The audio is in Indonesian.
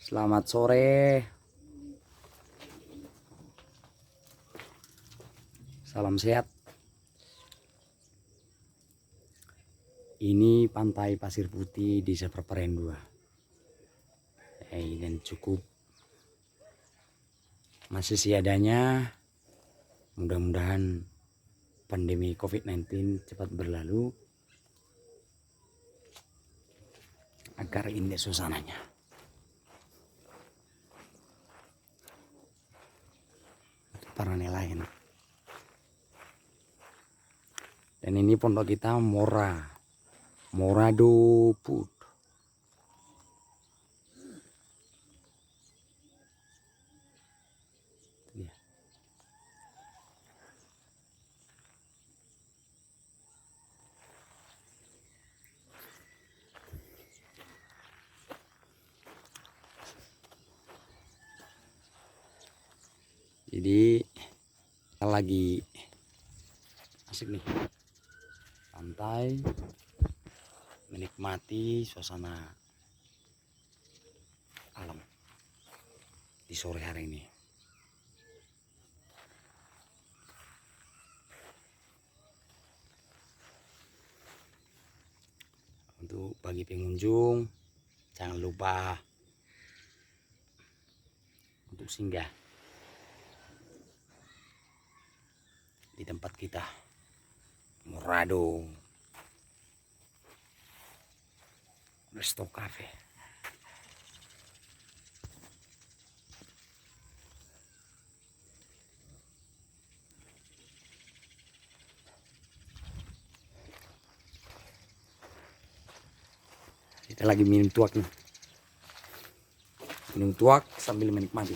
Selamat sore. Salam sehat. Ini pantai Pasir Putih di Seperperen 2. Dan cukup masih seadanya. Mudah-mudahan pandemi COVID-19 cepat berlalu agar indah suasananya. Para nelayan. Dan ini pondok kita Morado Put. Jadi kita lagi asik nih pantai, menikmati suasana alam di sore hari ini. Untuk bagi pengunjung, jangan lupa untuk singgah di tempat kita, Morado Resto Cafe. Kita lagi minum tuak nih. Minum tuak sambil menikmati.